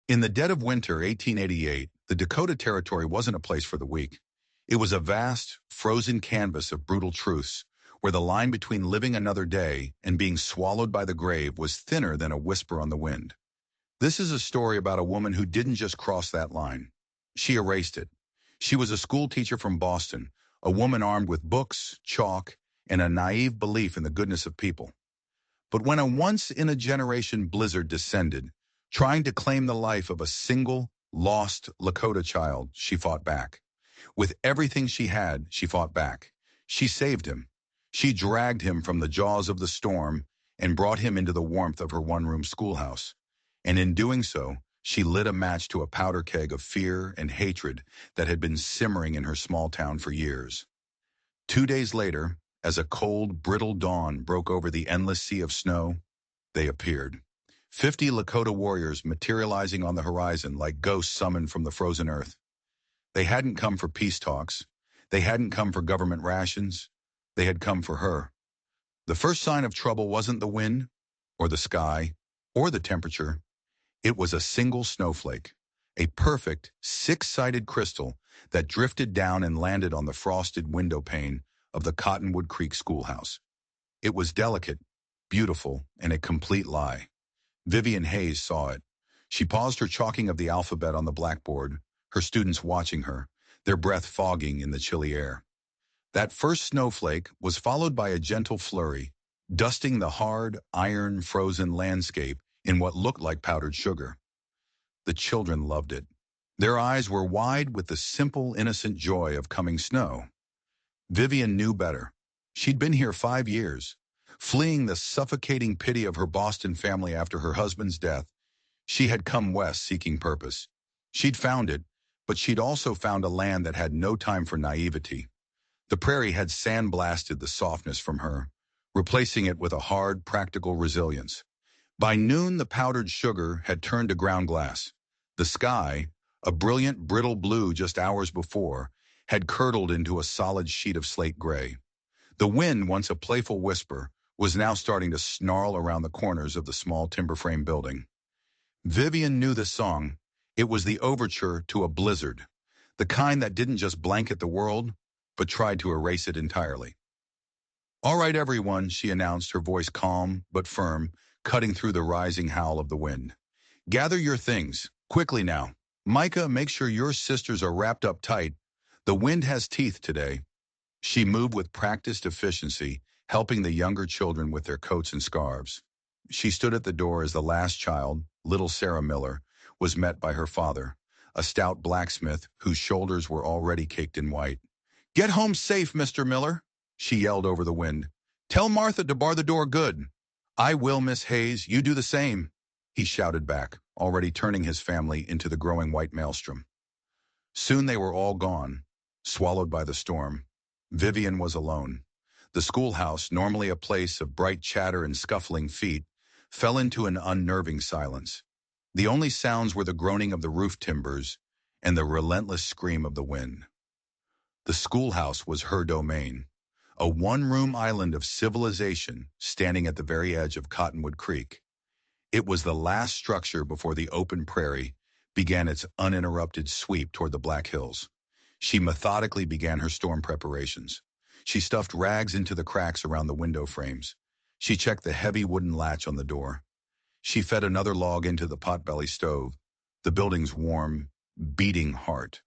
In the dead of winter 1888, the Dakota Territory wasn't a place for the weak. It was a vast, frozen canvas of brutal truths, where the line between living another day and being swallowed by the grave was thinner than a whisper on the wind. This is a story about a woman who didn't just cross that line. She erased it. She was a school teacher from Boston, a woman armed with books, chalk, and a naive belief in the goodness of people. But when a once-in-a-generation blizzard descended, trying to claim the life of a single, lost Lakota child, she fought back. With everything she had, she fought back. She saved him. She dragged him from the jaws of the storm and brought him into the warmth of her one-room schoolhouse. And in doing so, she lit a match to a powder keg of fear and hatred that had been simmering in her small town for years. 2 days later, as a cold, brittle dawn broke over the endless sea of snow, they appeared. 50 Lakota warriors materializing on the horizon like ghosts summoned from the frozen earth. They hadn't come for peace talks. They hadn't come for government rations. They had come for her. The first sign of trouble wasn't the wind, or the sky, or the temperature. It was a single snowflake, a perfect, six-sided crystal that drifted down and landed on the frosted window pane of the Cottonwood Creek schoolhouse. It was delicate, beautiful, and a complete lie. Vivian Hayes saw it. She paused her chalking of the alphabet on the blackboard, her students watching her, their breath fogging in the chilly air. That first snowflake was followed by a gentle flurry, dusting the hard, iron-frozen landscape in what looked like powdered sugar. The children loved it. Their eyes were wide with the simple, innocent joy of coming snow. Vivian knew better. She'd been here 5 years. Fleeing the suffocating pity of her Boston family after her husband's death, she had come west seeking purpose. She'd found it, but she'd also found a land that had no time for naivety. The prairie had sandblasted the softness from her, replacing it with a hard, practical resilience. By noon, the powdered sugar had turned to ground glass. The sky, a brilliant, brittle blue just hours before, had curdled into a solid sheet of slate gray. The wind, once a playful whisper, was now starting to snarl around the corners of the small timber frame building. Vivian knew the song. It was the overture to a blizzard, the kind that didn't just blanket the world, but tried to erase it entirely. "All right, everyone," she announced, her voice calm but firm, cutting through the rising howl of the wind. "Gather your things, quickly now. Micah, make sure your sisters are wrapped up tight. The wind has teeth today." She moved with practiced efficiency, helping the younger children with their coats and scarves. She stood at the door as the last child, little Sarah Miller, was met by her father, a stout blacksmith whose shoulders were already caked in white. "Get home safe, Mr. Miller," she yelled over the wind. "Tell Martha to bar the door good." "I will, Miss Hayes. You do the same," he shouted back, already turning his family into the growing white maelstrom. Soon they were all gone, swallowed by the storm. Vivian was alone. The schoolhouse, normally a place of bright chatter and scuffling feet, fell into an unnerving silence. The only sounds were the groaning of the roof timbers and the relentless scream of the wind. The schoolhouse was her domain, a one-room island of civilization standing at the very edge of Cottonwood Creek. It was the last structure before the open prairie began its uninterrupted sweep toward the Black Hills. She methodically began her storm preparations. She stuffed rags into the cracks around the window frames. She checked the heavy wooden latch on the door. She fed another log into the potbelly stove, the building's warm, beating heart.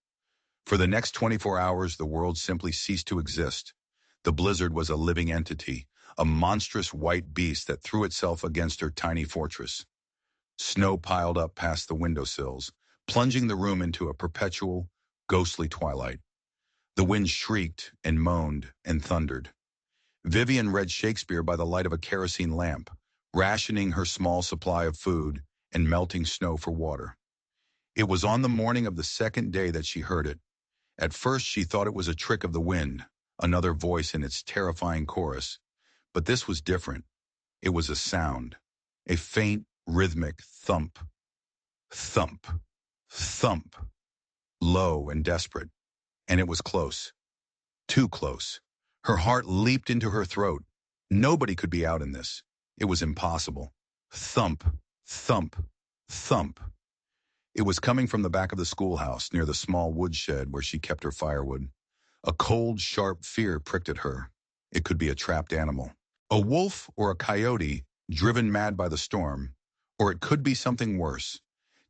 For the next 24 hours, the world simply ceased to exist. The blizzard was a living entity, a monstrous white beast that threw itself against her tiny fortress. Snow piled up past the windowsills, plunging the room into a perpetual, ghostly twilight. The wind shrieked and moaned and thundered. Vivian read Shakespeare by the light of a kerosene lamp, rationing her small supply of food and melting snow for water. It was on the morning of the second day that she heard it. At first, she thought it was a trick of the wind, another voice in its terrifying chorus. But this was different. It was a sound, a faint, rhythmic thump, thump, thump, low and desperate. And it was close, too close. Her heart leaped into her throat. Nobody could be out in this. It was impossible. Thump, thump, thump. It was coming from the back of the schoolhouse near the small woodshed where she kept her firewood. A cold, sharp fear pricked at her. It could be a trapped animal. A wolf or a coyote driven mad by the storm. Or it could be something worse.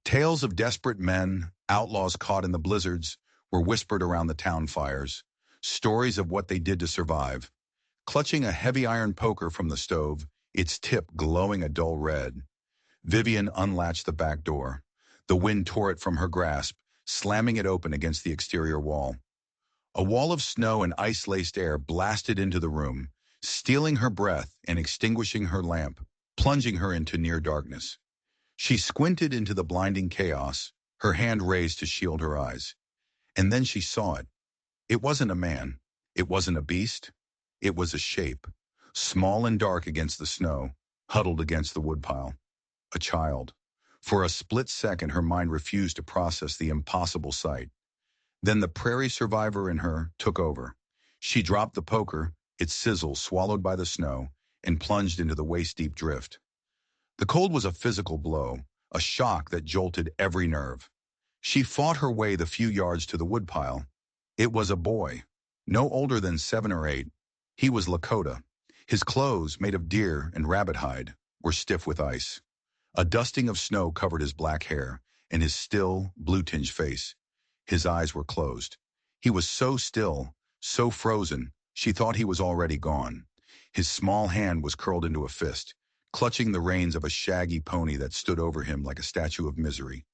Tales of desperate men, outlaws caught in the blizzards, were whispered around the town fires. Stories of what they did to survive. Clutching a heavy iron poker from the stove, its tip glowing a dull red, Vivian unlatched the back door. The wind tore it from her grasp, slamming it open against the exterior wall. A wall of snow and ice-laced air blasted into the room, stealing her breath and extinguishing her lamp, plunging her into near darkness. She squinted into the blinding chaos, her hand raised to shield her eyes. And then she saw it. It wasn't a man. It wasn't a beast. It was a shape, small and dark against the snow, huddled against the woodpile. A child. For a split second, her mind refused to process the impossible sight. Then the prairie survivor in her took over. She dropped the poker, its sizzle swallowed by the snow, and plunged into the waist-deep drift. The cold was a physical blow, a shock that jolted every nerve. She fought her way the few yards to the woodpile. It was a boy, no older than 7 or 8. He was Lakota. His clothes, made of deer and rabbit hide, were stiff with ice. A dusting of snow covered his black hair and his still, blue-tinged face. His eyes were closed. He was so still, so frozen, she thought he was already gone. His small hand was curled into a fist, clutching the reins of a shaggy pony that stood over him like a statue of misery.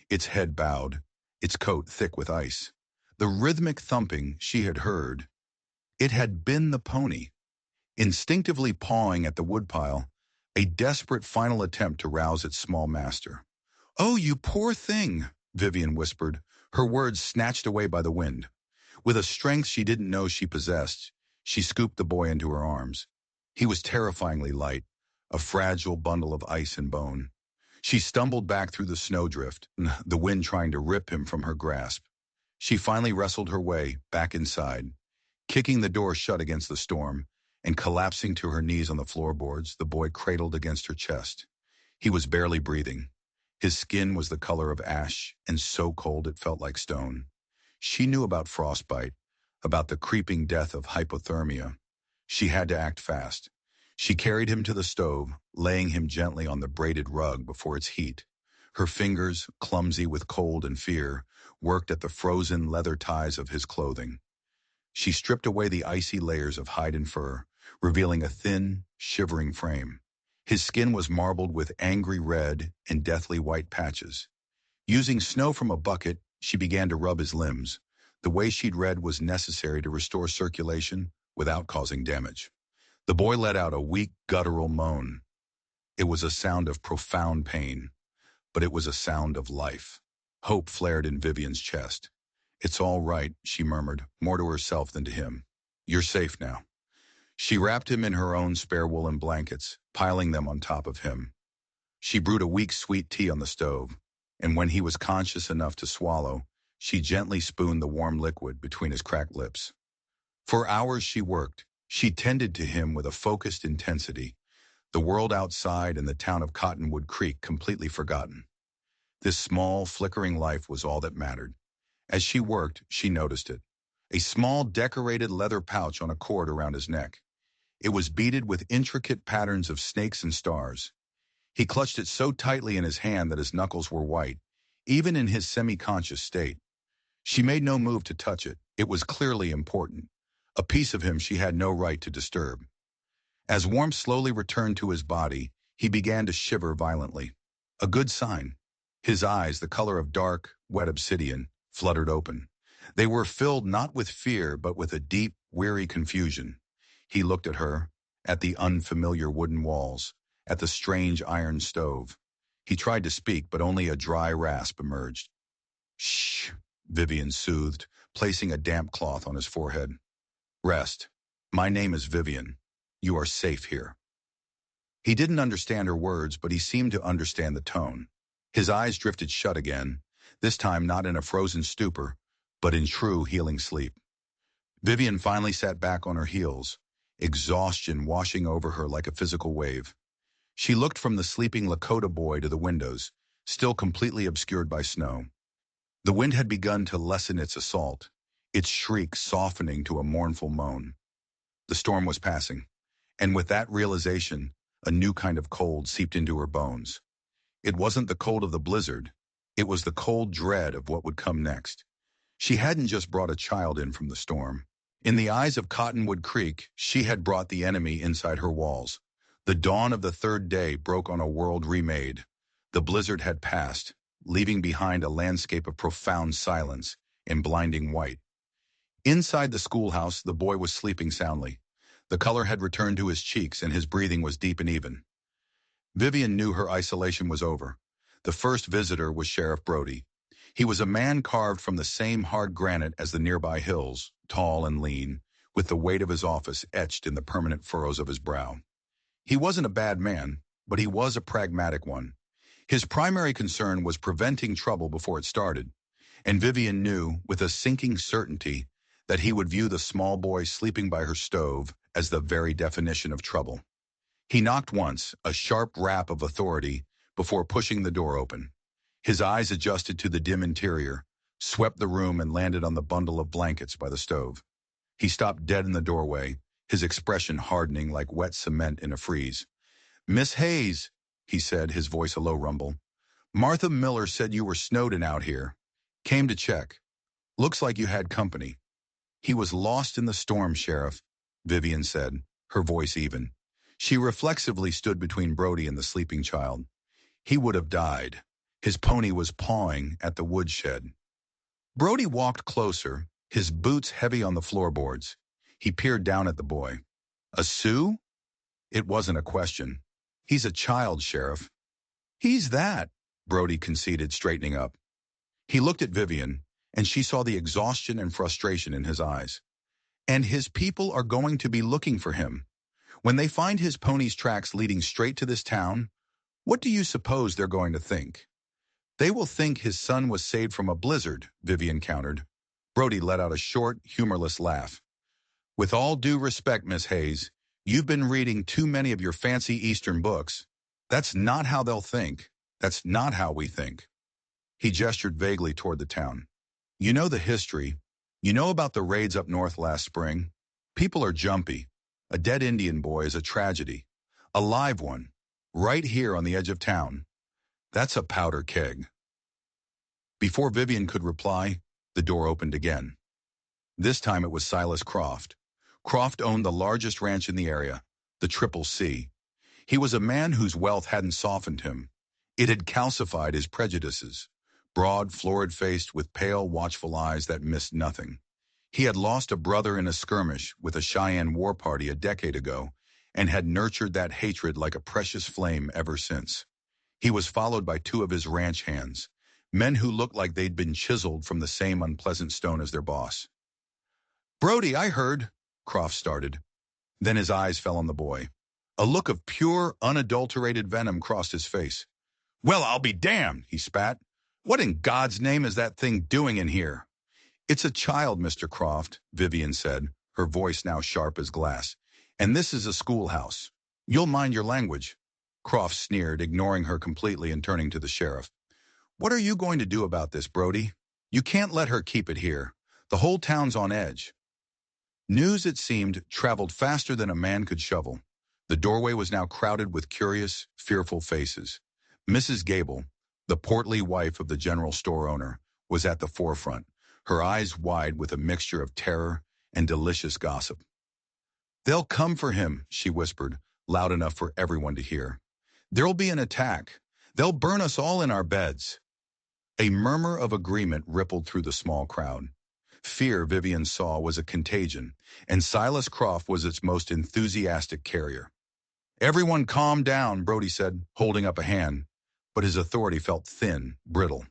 Its head bowed, its coat thick with ice. The rhythmic thumping she had heard. It had been the pony, instinctively pawing at the woodpile, a desperate final attempt to rouse its small master. "Oh, you poor thing," Vivian whispered, her words snatched away by the wind. With a strength she didn't know she possessed, she scooped the boy into her arms. He was terrifyingly light, a fragile bundle of ice and bone. She stumbled back through the snowdrift, the wind trying to rip him from her grasp. She finally wrestled her way back inside, kicking the door shut against the storm, and collapsing to her knees on the floorboards, the boy cradled against her chest. He was barely breathing. His skin was the color of ash, and so cold it felt like stone. She knew about frostbite, about the creeping death of hypothermia. She had to act fast. She carried him to the stove, laying him gently on the braided rug before its heat. Her fingers, clumsy with cold and fear, worked at the frozen leather ties of his clothing. She stripped away the icy layers of hide and fur, revealing a thin, shivering frame. His skin was marbled with angry red and deathly white patches. Using snow from a bucket, she began to rub his limbs. The way she'd read was necessary to restore circulation without causing damage. The boy let out a weak, guttural moan. It was a sound of profound pain, but it was a sound of life. Hope flared in Vivian's chest. "It's all right," she murmured, more to herself than to him. "You're safe now." She wrapped him in her own spare woolen blankets, piling them on top of him. She brewed a weak sweet tea on the stove, and when he was conscious enough to swallow, she gently spooned the warm liquid between his cracked lips. For hours she worked. She tended to him with a focused intensity, the world outside and the town of Cottonwood Creek completely forgotten. This small, flickering life was all that mattered. As she worked, she noticed it. A small, decorated leather pouch on a cord around his neck. It was beaded with intricate patterns of snakes and stars. He clutched it so tightly in his hand that his knuckles were white, even in his semi-conscious state. She made no move to touch it. It was clearly important. A piece of him she had no right to disturb. As warmth slowly returned to his body, he began to shiver violently. A good sign. His eyes, the color of dark, wet obsidian, fluttered open. They were filled not with fear, but with a deep, weary confusion. He looked at her, at the unfamiliar wooden walls, at the strange iron stove. He tried to speak, but only a dry rasp emerged. "Shh," Vivian soothed, placing a damp cloth on his forehead. "Rest. My name is Vivian. You are safe here." He didn't understand her words, but he seemed to understand the tone. His eyes drifted shut again, this time not in a frozen stupor, but in true healing sleep. Vivian finally sat back on her heels, exhaustion washing over her like a physical wave. She looked from the sleeping Lakota boy to the windows, still completely obscured by snow. The wind had begun to lessen its assault, its shriek softening to a mournful moan. The storm was passing, and with that realization, a new kind of cold seeped into her bones. It wasn't the cold of the blizzard. It was the cold dread of what would come next. She hadn't just brought a child in from the storm. In the eyes of Cottonwood Creek, she had brought the enemy inside her walls. The dawn of the third day broke on a world remade. The blizzard had passed, leaving behind a landscape of profound silence in blinding white. Inside the schoolhouse, the boy was sleeping soundly. The color had returned to his cheeks and his breathing was deep and even. Vivian knew her isolation was over. The first visitor was Sheriff Brody. He was a man carved from the same hard granite as the nearby hills, tall and lean, with the weight of his office etched in the permanent furrows of his brow. He wasn't a bad man, but he was a pragmatic one. His primary concern was preventing trouble before it started, and Vivian knew, with a sinking certainty, that he would view the small boy sleeping by her stove as the very definition of trouble. He knocked once, a sharp rap of authority, before pushing the door open. His eyes adjusted to the dim interior, swept the room and landed on the bundle of blankets by the stove. He stopped dead in the doorway, his expression hardening like wet cement in a freeze. "Miss Hayes," he said, his voice a low rumble. "Martha Miller said you were Snowden out here. Came to check. Looks like you had company." "He was lost in the storm, Sheriff," Vivian said, her voice even. She reflexively stood between Brody and the sleeping child. "He would have died." His pony was pawing at the woodshed. Brody walked closer, his boots heavy on the floorboards. He peered down at the boy. "A Sioux?" It wasn't a question. "He's a child, Sheriff." "He's that," Brody conceded, straightening up. He looked at Vivian, and she saw the exhaustion and frustration in his eyes. "And his people are going to be looking for him. When they find his pony's tracks leading straight to this town, what do you suppose they're going to think?" "They will think his son was saved from a blizzard," Vivian countered. Brody let out a short, humorless laugh. "With all due respect, Miss Hayes, you've been reading too many of your fancy Eastern books. That's not how they'll think. That's not how we think." He gestured vaguely toward the town. "You know the history. You know about the raids up north last spring. People are jumpy. A dead Indian boy is a tragedy. A live one, right here on the edge of town. That's a powder keg." Before Vivian could reply, the door opened again. This time it was Silas Croft. Croft owned the largest ranch in the area, the Triple C. He was a man whose wealth hadn't softened him. It had calcified his prejudices, broad, florid-faced with pale, watchful eyes that missed nothing. He had lost a brother in a skirmish with a Cheyenne war party a decade ago and had nurtured that hatred like a precious flame ever since. He was followed by two of his ranch hands, men who looked like they'd been chiseled from the same unpleasant stone as their boss. "Brody, I heard," Croft started. Then his eyes fell on the boy. A look of pure, unadulterated venom crossed his face. "Well, I'll be damned," he spat. "What in God's name is that thing doing in here?" "It's a child, Mr. Croft," Vivian said, her voice now sharp as glass. "And this is a schoolhouse. You'll mind your language." Croft sneered, ignoring her completely and turning to the sheriff. "What are you going to do about this, Brody? You can't let her keep it here. The whole town's on edge." News, it seemed, traveled faster than a man could shovel. The doorway was now crowded with curious, fearful faces. Mrs. Gable, the portly wife of the general store owner, was at the forefront, her eyes wide with a mixture of terror and delicious gossip. "They'll come for him," she whispered, loud enough for everyone to hear. "There'll be an attack. They'll burn us all in our beds." A murmur of agreement rippled through the small crowd. Fear, Vivian saw, was a contagion, and Silas Croft was its most enthusiastic carrier. "Everyone calm down," Brody said, holding up a hand, but his authority felt thin, brittle.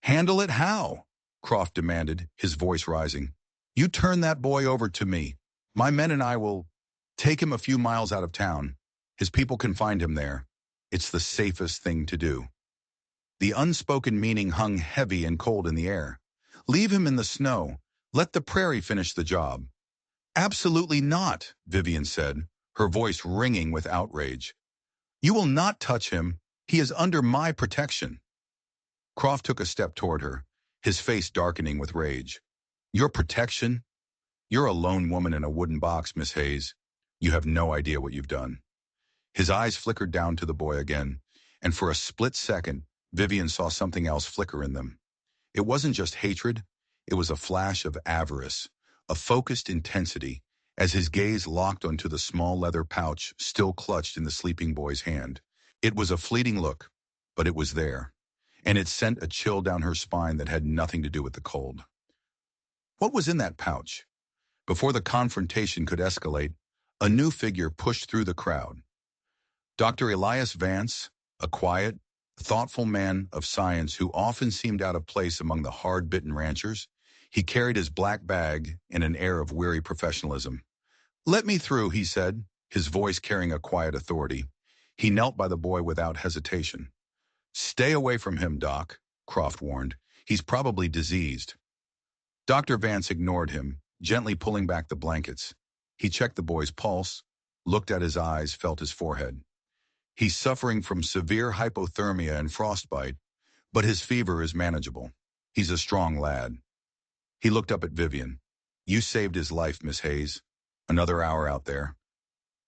"Handle it how?" Croft demanded, his voice rising. "You turn that boy over to me. My men and I will take him a few miles out of town. His people can find him there. It's the safest thing to do." The unspoken meaning hung heavy and cold in the air. "Leave him in the snow. Let the prairie finish the job." "Absolutely not," Vivian said, her voice ringing with outrage. "You will not touch him. He is under my protection." Croft took a step toward her, his face darkening with rage. Your protection? You're a lone woman in a wooden box, Miss Hayes. You have no idea what you've done. His eyes flickered down to the boy again, and for a split second, Vivian saw something else flicker in them. It wasn't just hatred, it was a flash of avarice, a focused intensity, as his gaze locked onto the small leather pouch still clutched in the sleeping boy's hand. It was a fleeting look, but it was there, and it sent a chill down her spine that had nothing to do with the cold. What was in that pouch? Before the confrontation could escalate, a new figure pushed through the crowd. Dr. Elias Vance, a quiet, thoughtful man of science who often seemed out of place among the hard-bitten ranchers, he carried his black bag in an air of weary professionalism. "Let me through," he said, his voice carrying a quiet authority. He knelt by the boy without hesitation. "Stay away from him, Doc," Croft warned. "He's probably diseased." Dr. Vance ignored him, gently pulling back the blankets. He checked the boy's pulse, looked at his eyes, felt his forehead. "He's suffering from severe hypothermia and frostbite, but his fever is manageable. He's a strong lad." He looked up at Vivian. "You saved his life, Miss Hayes. Another hour out there."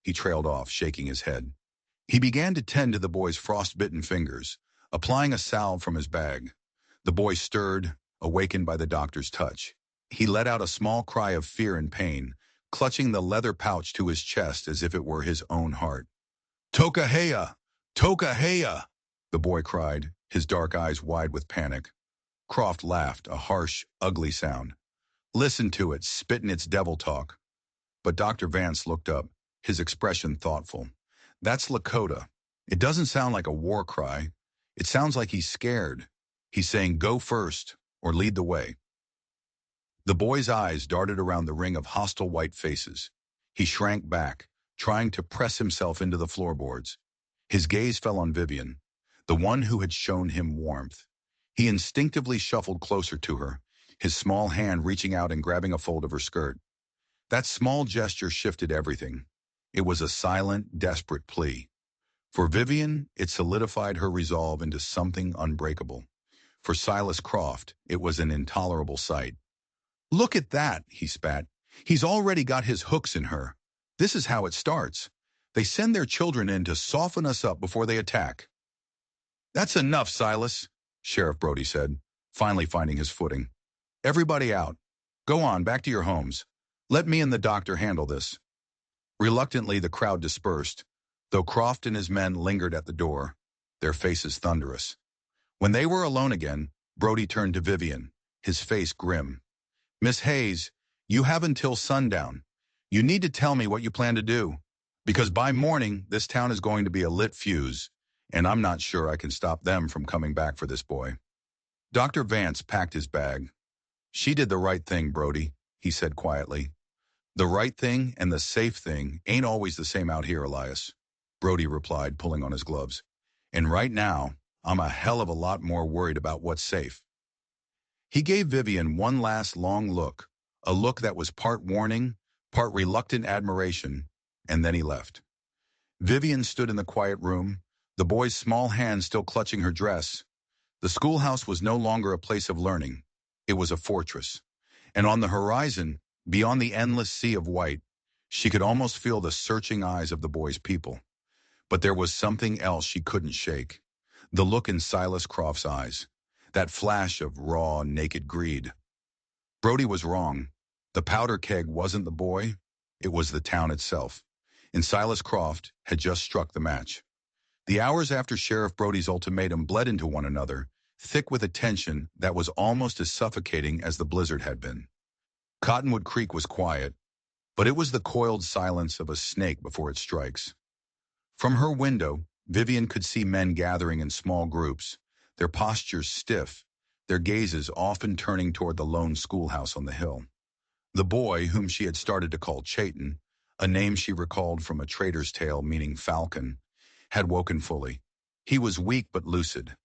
He trailed off, shaking his head. He began to tend to the boy's frostbitten fingers, applying a salve from his bag. The boy stirred, awakened by the doctor's touch. He let out a small cry of fear and pain, clutching the leather pouch to his chest as if it were his own heart. "Tokaheya! Tokaheya!" the boy cried, his dark eyes wide with panic. Croft laughed, a harsh, ugly sound. "Listen to it, spittin' its devil talk." But Dr. Vance looked up, his expression thoughtful. "That's Lakota. It doesn't sound like a war cry. It sounds like he's scared. He's saying, 'Go first,' or 'lead the way.'" The boy's eyes darted around the ring of hostile white faces. He shrank back, trying to press himself into the floorboards. His gaze fell on Vivian, the one who had shown him warmth. He instinctively shuffled closer to her, his small hand reaching out and grabbing a fold of her skirt. That small gesture shifted everything. It was a silent, desperate plea. For Vivian, it solidified her resolve into something unbreakable. For Silas Croft, it was an intolerable sight. "Look at that," he spat. "He's already got his hooks in her. This is how it starts. They send their children in to soften us up before they attack." "That's enough, Silas," Sheriff Brody said, finally finding his footing. "Everybody out. Go on, back to your homes. Let me and the doctor handle this." Reluctantly, the crowd dispersed, though Croft and his men lingered at the door, their faces thunderous. When they were alone again, Brody turned to Vivian, his face grim. "Miss Hayes, you have until sundown. You need to tell me what you plan to do, because by morning, this town is going to be a lit fuse, and I'm not sure I can stop them from coming back for this boy." Dr. Vance packed his bag. "She did the right thing, Brody," he said quietly. "The right thing and the safe thing ain't always the same out here, Elias," Brody replied, pulling on his gloves. "And right now, I'm a hell of a lot more worried about what's safe." He gave Vivian one last long look, a look that was part warning, part reluctant admiration, and then he left. Vivian stood in the quiet room, the boy's small hand still clutching her dress. The schoolhouse was no longer a place of learning. It was a fortress. And on the horizon, beyond the endless sea of white, she could almost feel the searching eyes of the boy's people. But there was something else she couldn't shake. The look in Silas Croft's eyes. That flash of raw, naked greed. Brody was wrong. The powder keg wasn't the boy. It was the town itself. And Silas Croft had just struck the match. The hours after Sheriff Brody's ultimatum bled into one another, thick with a tension that was almost as suffocating as the blizzard had been. Cottonwood Creek was quiet, but it was the coiled silence of a snake before it strikes. From her window, Vivian could see men gathering in small groups, their postures stiff, their gazes often turning toward the lone schoolhouse on the hill. The boy, whom she had started to call Chayton, a name she recalled from a trader's tale meaning falcon, had woken fully. He was weak but lucid.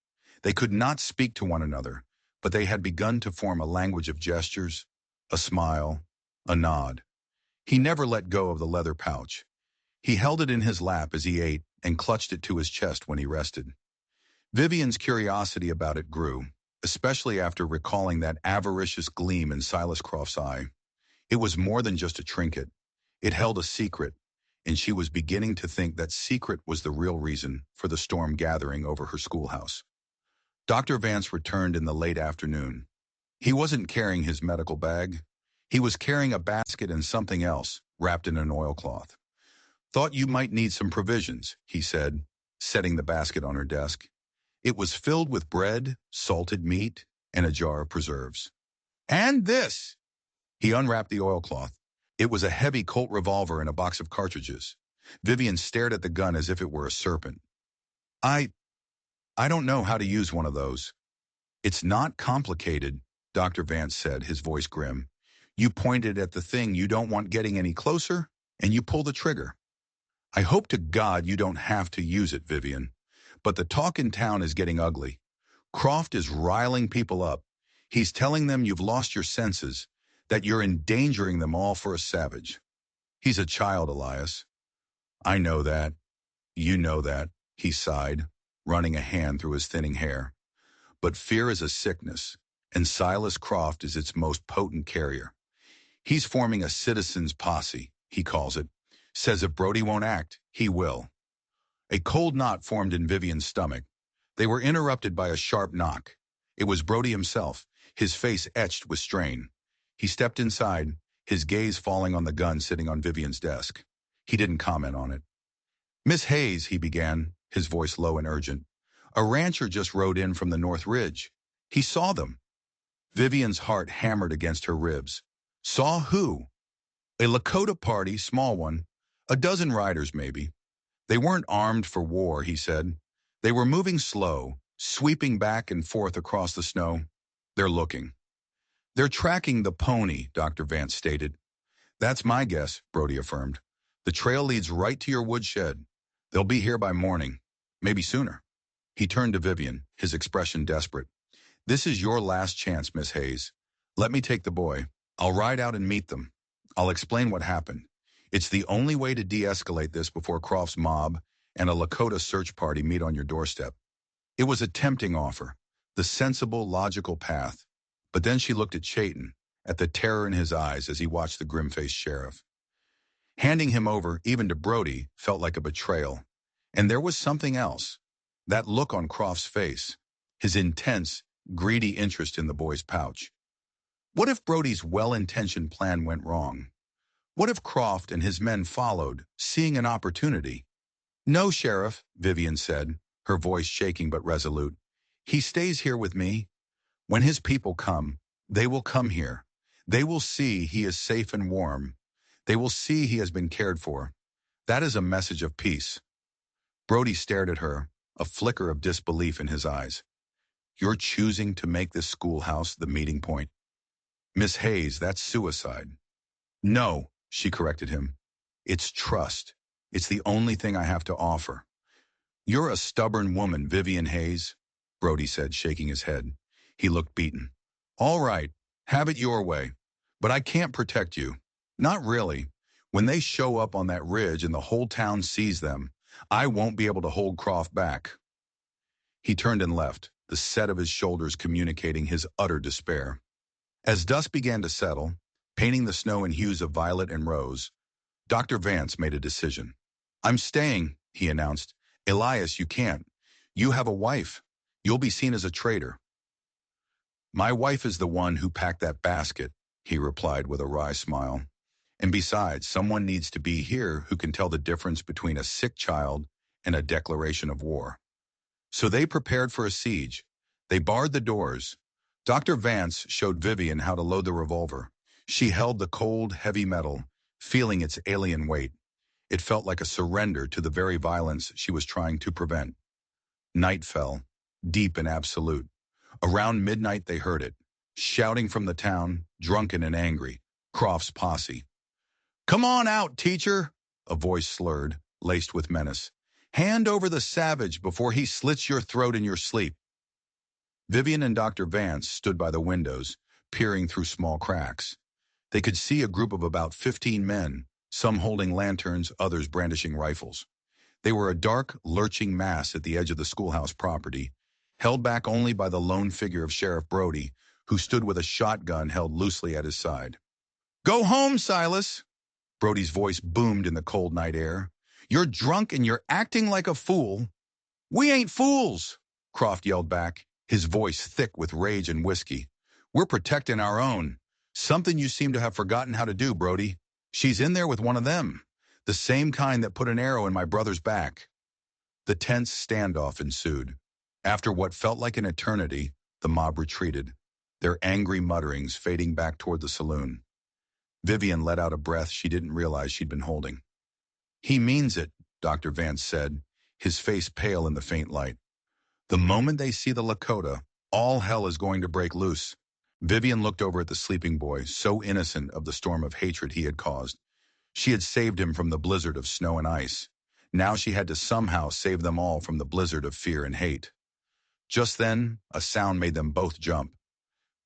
They could not speak to one another, but they had begun to form a language of gestures, a smile, a nod. He never let go of the leather pouch. He held it in his lap as he ate and clutched it to his chest when he rested. Vivian's curiosity about it grew. especially after recalling that avaricious gleam in Silas Croft's eye. It was more than just a trinket. It held a secret, and she was beginning to think that secret was the real reason for the storm gathering over her schoolhouse. Dr. Vance returned in the late afternoon. He wasn't carrying his medical bag. He was carrying a basket and something else, wrapped in an oilcloth. "Thought you might need some provisions," he said, setting the basket on her desk. It was filled with bread, salted meat, and a jar of preserves. "And this!" He unwrapped the oilcloth. It was a heavy Colt revolver and a box of cartridges. Vivian stared at the gun as if it were a serpent. I don't know how to use one of those." "It's not complicated," Dr. Vance said, his voice grim. "You point it at the thing you don't want getting any closer, and you pull the trigger. I hope to God you don't have to use it, Vivian. But the talk in town is getting ugly. Croft is riling people up. He's telling them you've lost your senses, that you're endangering them all for a savage. He's a child, Elias." "I know that. You know that," he sighed, running a hand through his thinning hair. "But fear is a sickness, and Silas Croft is its most potent carrier. He's forming a citizen's posse, he calls it. Says if Brody won't act, he will." A cold knot formed in Vivian's stomach. They were interrupted by a sharp knock. It was Brody himself, his face etched with strain. He stepped inside, his gaze falling on the gun sitting on Vivian's desk. He didn't comment on it. "Miss Hayes," he began, his voice low and urgent. "A rancher just rode in from the North Ridge. He saw them." Vivian's heart hammered against her ribs. "Saw who?" "A Lakota party, small one. A dozen riders, maybe. They weren't armed for war," he said. "They were moving slow, sweeping back and forth across the snow. They're looking." "They're tracking the pony," Dr. Vance stated. "That's my guess," Brody affirmed. "The trail leads right to your woodshed. They'll be here by morning, maybe sooner." He turned to Vivian, his expression desperate. "This is your last chance, Miss Hayes. Let me take the boy. I'll ride out and meet them. I'll explain what happened. It's the only way to de-escalate this before Croft's mob and a Lakota search party meet on your doorstep." It was a tempting offer, the sensible, logical path. But then she looked at Chayton, at the terror in his eyes as he watched the grim-faced sheriff. Handing him over, even to Brody, felt like a betrayal. And there was something else. That look on Croft's face, his intense, greedy interest in the boy's pouch. What if Brody's well-intentioned plan went wrong? What if Croft and his men followed, seeing an opportunity? "No, Sheriff," Vivian said, her voice shaking but resolute. "He stays here with me. When his people come, they will come here. They will see he is safe and warm. They will see he has been cared for. That is a message of peace." Brody stared at her, a flicker of disbelief in his eyes. "You're choosing to make this schoolhouse the meeting point. Miss Hayes, that's suicide." "No," she corrected him. "It's trust. It's the only thing I have to offer." "You're a stubborn woman, Vivian Hayes," Brody said, shaking his head. He looked beaten. "All right, have it your way. But I can't protect you. Not really. When they show up on that ridge and the whole town sees them, I won't be able to hold Croft back." He turned and left, the set of his shoulders communicating his utter despair. As dusk began to settle, painting the snow in hues of violet and rose, Dr. Vance made a decision. "I'm staying," he announced. "Elias, you can't. You have a wife. You'll be seen as a traitor." "My wife is the one who packed that basket," he replied with a wry smile. "And besides, someone needs to be here who can tell the difference between a sick child and a declaration of war." So they prepared for a siege. They barred the doors. Dr. Vance showed Vivian how to load the revolver. She held the cold, heavy metal, feeling its alien weight. It felt like a surrender to the very violence she was trying to prevent. Night fell, deep and absolute. Around midnight they heard it, shouting from the town, drunken and angry, Croft's posse. "Come on out, teacher," a voice slurred, laced with menace. "Hand over the savage before he slits your throat in your sleep." Vivian and Dr. Vance stood by the windows, peering through small cracks. They could see a group of about 15 men, some holding lanterns, others brandishing rifles. They were a dark, lurching mass at the edge of the schoolhouse property, held back only by the lone figure of Sheriff Brody, who stood with a shotgun held loosely at his side. "Go home, Silas!" Brody's voice boomed in the cold night air. "You're drunk and you're acting like a fool." "We ain't fools!" Croft yelled back, his voice thick with rage and whiskey. "We're protecting our own. Something you seem to have forgotten how to do, Brody. She's in there with one of them. The same kind that put an arrow in my brother's back." The tense standoff ensued. After what felt like an eternity, the mob retreated, their angry mutterings fading back toward the saloon. Vivian let out a breath she didn't realize she'd been holding. "He means it," Dr. Vance said, his face pale in the faint light. "The moment they see the Lakota, all hell is going to break loose." Vivian looked over at the sleeping boy, so innocent of the storm of hatred he had caused. She had saved him from the blizzard of snow and ice. Now she had to somehow save them all from the blizzard of fear and hate. Just then, a sound made them both jump.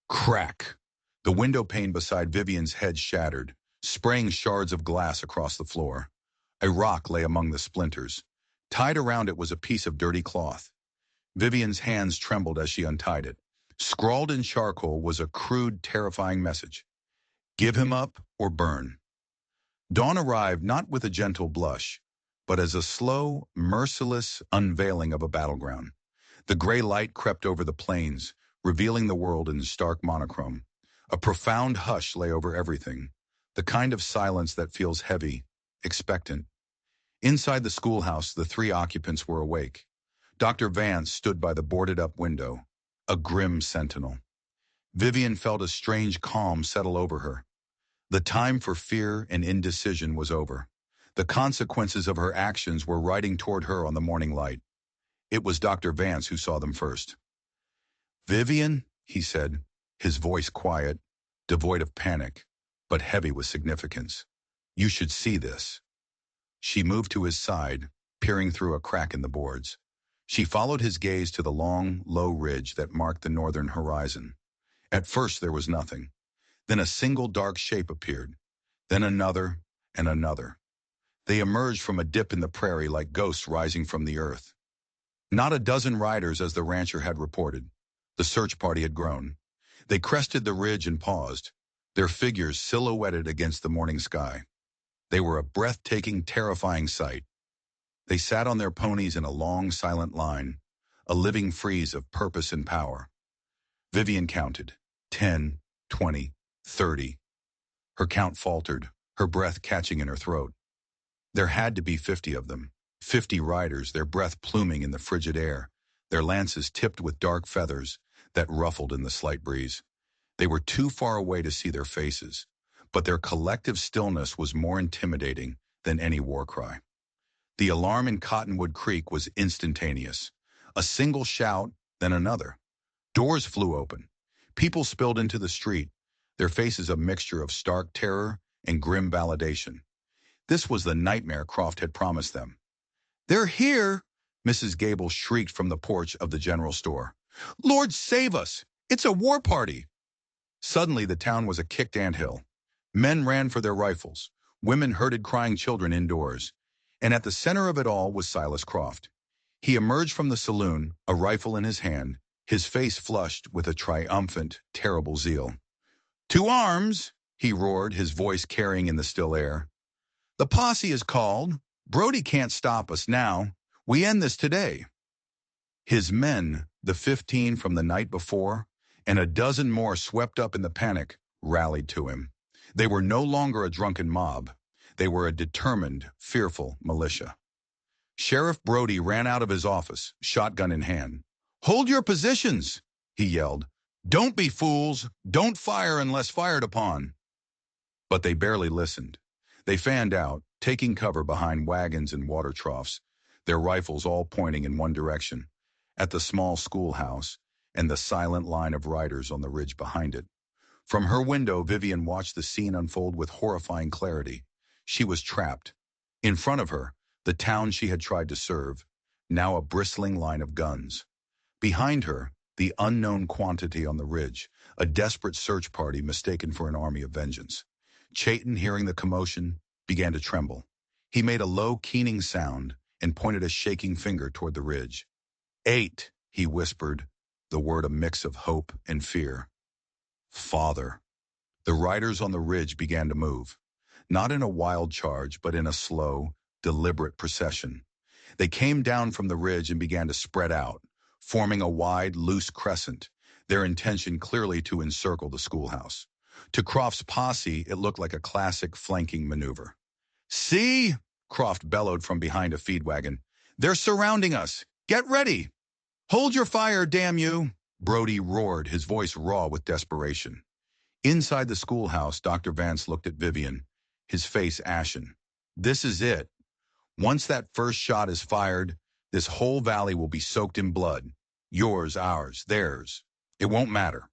Crack! The window pane beside Vivian's head shattered, spraying shards of glass across the floor. A rock lay among the splinters. Tied around it was a piece of dirty cloth. Vivian's hands trembled as she untied it. Scrawled in charcoal was a crude, terrifying message. "Give him up or burn." Dawn arrived not with a gentle blush, but as a slow, merciless unveiling of a battleground. The gray light crept over the plains, revealing the world in stark monochrome. A profound hush lay over everything, the kind of silence that feels heavy, expectant. Inside the schoolhouse, the three occupants were awake. Dr. Vance stood by the boarded-up window, a grim sentinel. Vivian felt a strange calm settle over her. The time for fear and indecision was over. The consequences of her actions were riding toward her on the morning light. It was Dr. Vance who saw them first. "Vivian," he said, his voice quiet, devoid of panic, but heavy with significance. "You should see this." She moved to his side, peering through a crack in the boards. She followed his gaze to the long, low ridge that marked the northern horizon. At first there was nothing. Then a single dark shape appeared. Then another and another. They emerged from a dip in the prairie like ghosts rising from the earth. Not a dozen riders as the rancher had reported. The search party had grown. They crested the ridge and paused, their figures silhouetted against the morning sky. They were a breathtaking, terrifying sight. They sat on their ponies in a long, silent line, a living frieze of purpose and power. Vivian counted. 10, 20, 30. Her count faltered, her breath catching in her throat. There had to be 50 of them. 50 riders, their breath pluming in the frigid air, their lances tipped with dark feathers that ruffled in the slight breeze. They were too far away to see their faces, but their collective stillness was more intimidating than any war cry. The alarm in Cottonwood Creek was instantaneous. A single shout, then another. Doors flew open. People spilled into the street, their faces a mixture of stark terror and grim validation. This was the nightmare Croft had promised them. "They're here!" Mrs. Gable shrieked from the porch of the general store. "Lord save us! It's a war party!" Suddenly the town was a kicked anthill. Men ran for their rifles. Women herded crying children indoors. And at the center of it all was Silas Croft. He emerged from the saloon, a rifle in his hand, his face flushed with a triumphant, terrible zeal. "To arms!" he roared, his voice carrying in the still air. "The posse is called. Brody can't stop us now. We end this today." His men, the 15 from the night before, and a dozen more swept up in the panic, rallied to him. They were no longer a drunken mob. They were a determined, fearful militia. Sheriff Brody ran out of his office, shotgun in hand. "Hold your positions," he yelled. "Don't be fools. Don't fire unless fired upon." But they barely listened. They fanned out, taking cover behind wagons and water troughs, their rifles all pointing in one direction, at the small schoolhouse and the silent line of riders on the ridge behind it. From her window, Vivian watched the scene unfold with horrifying clarity. She was trapped. In front of her, the town she had tried to serve, now a bristling line of guns. Behind her, the unknown quantity on the ridge, a desperate search party mistaken for an army of vengeance. Chayton, hearing the commotion, began to tremble. He made a low, keening sound and pointed a shaking finger toward the ridge. 8, he whispered, the word a mix of hope and fear. Father. The riders on the ridge began to move, not in a wild charge, but in a slow, deliberate procession. They came down from the ridge and began to spread out, forming a wide, loose crescent, their intention clearly to encircle the schoolhouse. To Croft's posse, it looked like a classic flanking maneuver. See? Croft bellowed from behind a feed wagon. They're surrounding us. Get ready. Hold your fire, damn you. Brody roared, his voice raw with desperation. Inside the schoolhouse, Dr. Vance looked at Vivian, his face ashen. This is it. Once that first shot is fired, this whole valley will be soaked in blood. Yours, ours, theirs. It won't matter.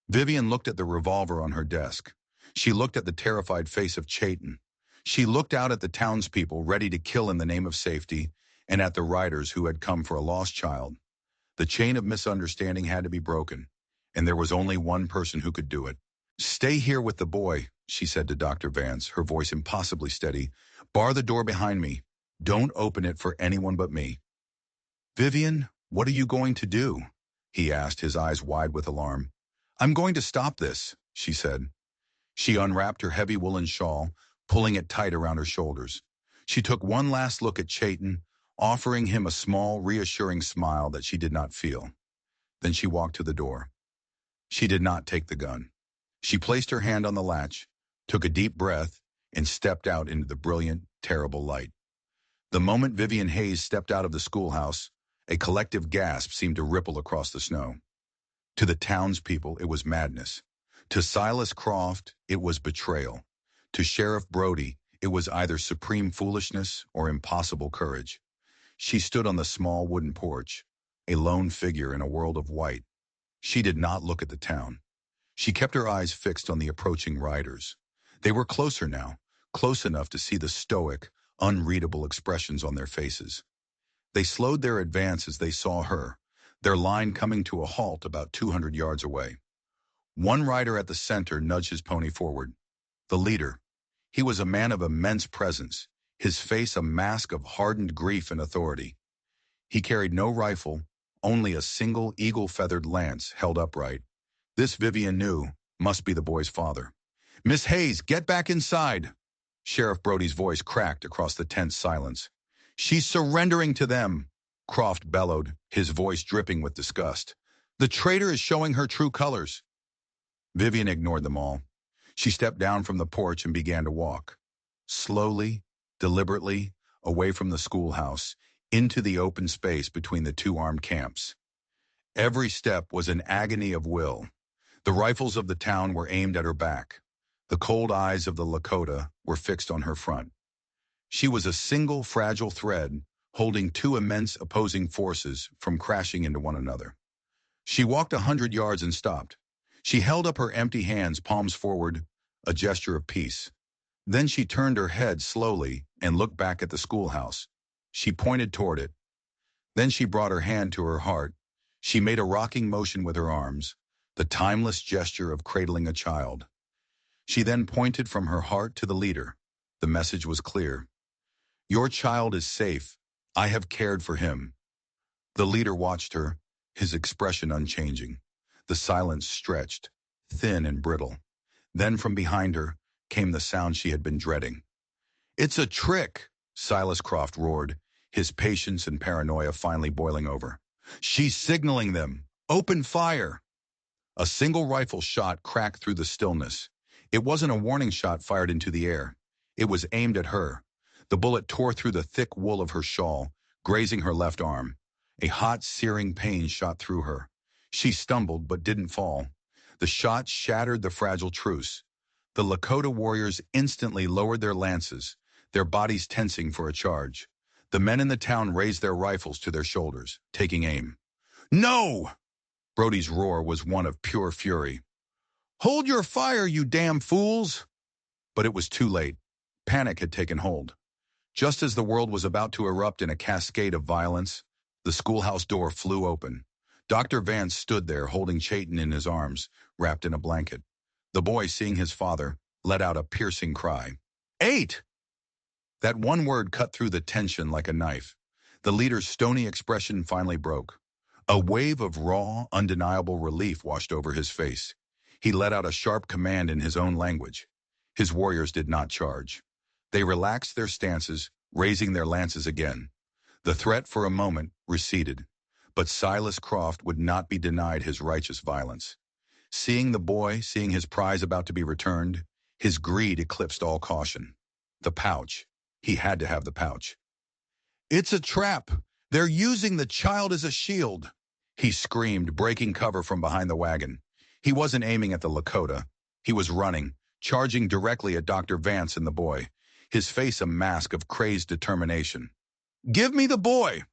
Vivian looked at the revolver on her desk. She looked at the terrified face of Chayton. She looked out at the townspeople ready to kill in the name of safety, and at the riders who had come for a lost child. The chain of misunderstanding had to be broken, and there was only one person who could do it. Stay here with the boy, she said to Dr. Vance, her voice impossibly steady. Bar the door behind me. Don't open it for anyone but me. Vivian, what are you going to do? He asked, his eyes wide with alarm. I'm going to stop this, she said. She unwrapped her heavy woolen shawl, pulling it tight around her shoulders. She took one last look at Chayton, offering him a small, reassuring smile that she did not feel. Then she walked to the door. She did not take the gun. She placed her hand on the latch, took a deep breath, and stepped out into the brilliant, terrible light. The moment Vivian Hayes stepped out of the schoolhouse, a collective gasp seemed to ripple across the snow. To the townspeople, it was madness. To Silas Croft, it was betrayal. To Sheriff Brody, it was either supreme foolishness or impossible courage. She stood on the small wooden porch, a lone figure in a world of white. She did not look at the town. She kept her eyes fixed on the approaching riders. They were closer now, close enough to see the stoic, unreadable expressions on their faces. They slowed their advance as they saw her, their line coming to a halt about 200 yards away. One rider at the center nudged his pony forward. The leader. He was a man of immense presence, his face a mask of hardened grief and authority. He carried no rifle, only a single eagle-feathered lance held upright. This, Vivian knew, must be the boy's father. Miss Hayes, get back inside! Sheriff Brody's voice cracked across the tense silence. She's surrendering to them, Croft bellowed, his voice dripping with disgust. The traitor is showing her true colors. Vivian ignored them all. She stepped down from the porch and began to walk. Slowly, deliberately, away from the schoolhouse, into the open space between the two armed camps. Every step was an agony of will. The rifles of the town were aimed at her back. The cold eyes of the Lakota were fixed on her front. She was a single fragile thread, holding two immense opposing forces from crashing into one another. She walked 100 yards and stopped. She held up her empty hands, palms forward, a gesture of peace. Then she turned her head slowly and looked back at the schoolhouse. She pointed toward it. Then she brought her hand to her heart. She made a rocking motion with her arms, the timeless gesture of cradling a child. She then pointed from her heart to the leader. The message was clear. Your child is safe. I have cared for him. The leader watched her, his expression unchanging. The silence stretched, thin and brittle. Then from behind her came the sound she had been dreading. It's a trick, Silas Croft roared, his patience and paranoia finally boiling over. She's signaling them. Open fire! A single rifle shot cracked through the stillness. It wasn't a warning shot fired into the air. It was aimed at her. The bullet tore through the thick wool of her shawl, grazing her left arm. A hot, searing pain shot through her. She stumbled but didn't fall. The shot shattered the fragile truce. The Lakota warriors instantly lowered their lances, their bodies tensing for a charge. The men in the town raised their rifles to their shoulders, taking aim. No! Brody's roar was one of pure fury. Hold your fire, you damn fools! But it was too late. Panic had taken hold. Just as the world was about to erupt in a cascade of violence, the schoolhouse door flew open. Dr. Vance stood there holding Chayton in his arms, wrapped in a blanket. The boy, seeing his father, let out a piercing cry. 8! That one word cut through the tension like a knife. The leader's stony expression finally broke. A wave of raw, undeniable relief washed over his face. He let out a sharp command in his own language. His warriors did not charge. They relaxed their stances, raising their lances again. The threat for a moment receded, but Silas Croft would not be denied his righteous violence. Seeing the boy, seeing his prize about to be returned, his greed eclipsed all caution. The pouch. He had to have the pouch. "It's a trap! They're using the child as a shield!" he screamed, breaking cover from behind the wagon. He wasn't aiming at the Lakota. He was running, charging directly at Dr. Vance and the boy, his face a mask of crazed determination. "Give me the boy!"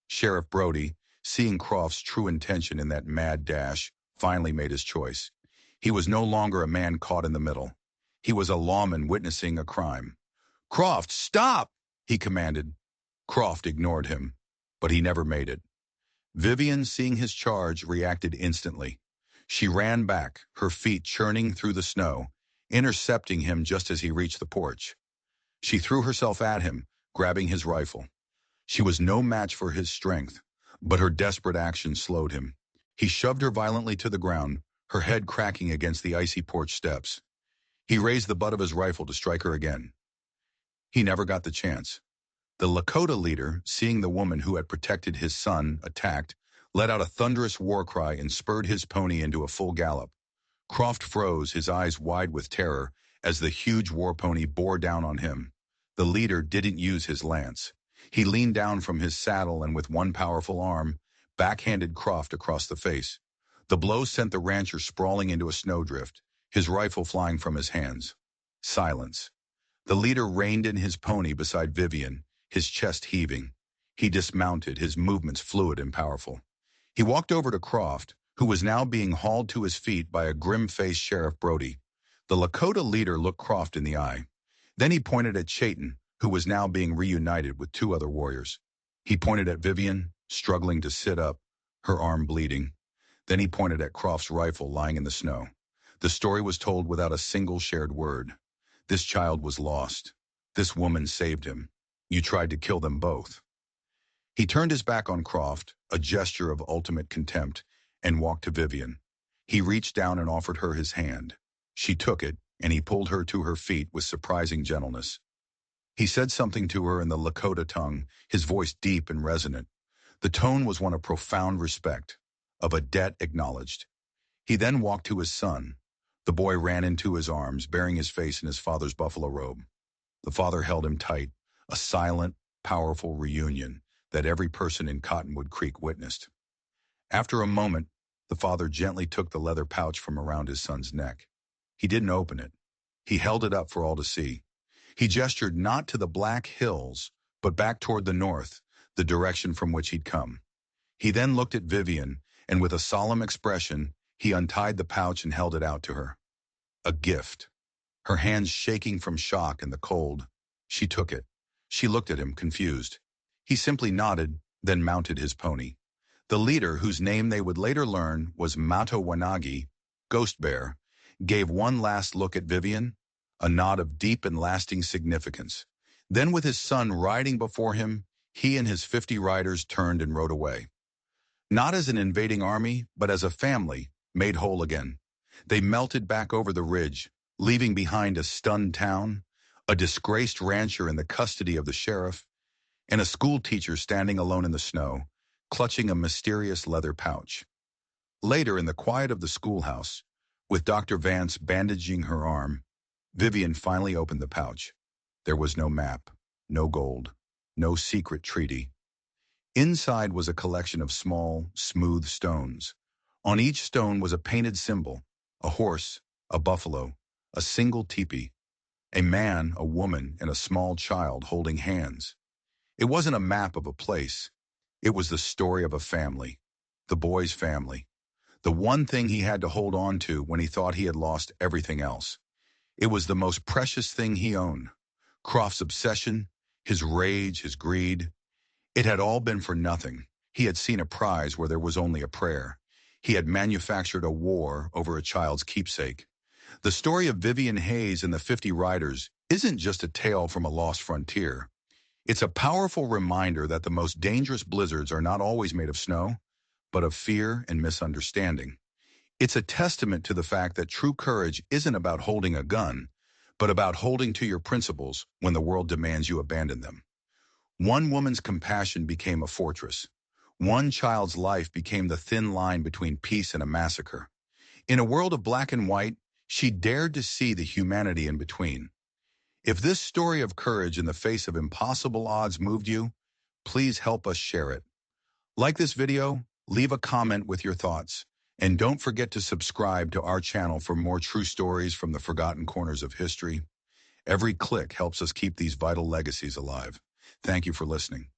Sheriff Brody, seeing Croft's true intention in that mad dash, finally made his choice. He was no longer a man caught in the middle. He was a lawman witnessing a crime. "Croft, stop!" he commanded. Croft ignored him, but he never made it. Vivian, seeing his charge, reacted instantly. She ran back, her feet churning through the snow, intercepting him just as he reached the porch. She threw herself at him, grabbing his rifle. She was no match for his strength, but her desperate action slowed him. He shoved her violently to the ground, her head cracking against the icy porch steps. He raised the butt of his rifle to strike her again. He never got the chance. The Lakota leader, seeing the woman who had protected his son attacked, let out a thunderous war cry and spurred his pony into a full gallop. Croft froze, his eyes wide with terror, as the huge war pony bore down on him. The leader didn't use his lance. He leaned down from his saddle and with one powerful arm, backhanded Croft across the face. The blow sent the rancher sprawling into a snowdrift, his rifle flying from his hands. Silence. The leader reined in his pony beside Vivian, his chest heaving. He dismounted, his movements fluid and powerful. He walked over to Croft, who was now being hauled to his feet by a grim-faced Sheriff Brody. The Lakota leader looked Croft in the eye. Then he pointed at Chayton, who was now being reunited with two other warriors. He pointed at Vivian, struggling to sit up, her arm bleeding. Then he pointed at Croft's rifle lying in the snow. The story was told without a single shared word. This child was lost. This woman saved him. You tried to kill them both. He turned his back on Croft, a gesture of ultimate contempt, and walked to Vivian. He reached down and offered her his hand. She took it, and he pulled her to her feet with surprising gentleness. He said something to her in the Lakota tongue, his voice deep and resonant. The tone was one of profound respect, of a debt acknowledged. He then walked to his son. The boy ran into his arms, bearing his face in his father's buffalo robe. The father held him tight, a silent, powerful reunion that every person in Cottonwood Creek witnessed. After a moment, the father gently took the leather pouch from around his son's neck. He didn't open it. He held it up for all to see. He gestured not to the Black Hills, but back toward the north, the direction from which he'd come. He then looked at Vivian, and with a solemn expression, he untied the pouch and held it out to her. A gift. Her hands shaking from shock and the cold. She took it. She looked at him, confused. He simply nodded, then mounted his pony. The leader, whose name they would later learn was Mato Wanagi, Ghost Bear, gave one last look at Vivian, a nod of deep and lasting significance. Then with his son riding before him, he and his 50 riders turned and rode away. Not as an invading army, but as a family, made whole again. They melted back over the ridge, leaving behind a stunned town, a disgraced rancher in the custody of the sheriff, and a school teacher standing alone in the snow, clutching a mysterious leather pouch. Later, in the quiet of the schoolhouse, with Dr. Vance bandaging her arm, Vivian finally opened the pouch. There was no map, no gold, no secret treaty. Inside was a collection of small, smooth stones. On each stone was a painted symbol, a horse, a buffalo, a single teepee, a man, a woman, and a small child holding hands. It wasn't a map of a place. It was the story of a family, the boy's family, the one thing he had to hold on to when he thought he had lost everything else. It was the most precious thing he owned. Croft's obsession, his rage, his greed. It had all been for nothing. He had seen a prize where there was only a prayer. He had manufactured a war over a child's keepsake. The story of Vivian Hayes and the 50 Riders isn't just a tale from a lost frontier. It's a powerful reminder that the most dangerous blizzards are not always made of snow, but of fear and misunderstanding. It's a testament to the fact that true courage isn't about holding a gun, but about holding to your principles when the world demands you abandon them. One woman's compassion became a fortress. One child's life became the thin line between peace and a massacre. In a world of black and white, she dared to see the humanity in between. If this story of courage in the face of impossible odds moved you, please help us share it. Like this video, leave a comment with your thoughts, and don't forget to subscribe to our channel for more true stories from the forgotten corners of history. Every click helps us keep these vital legacies alive. Thank you for listening.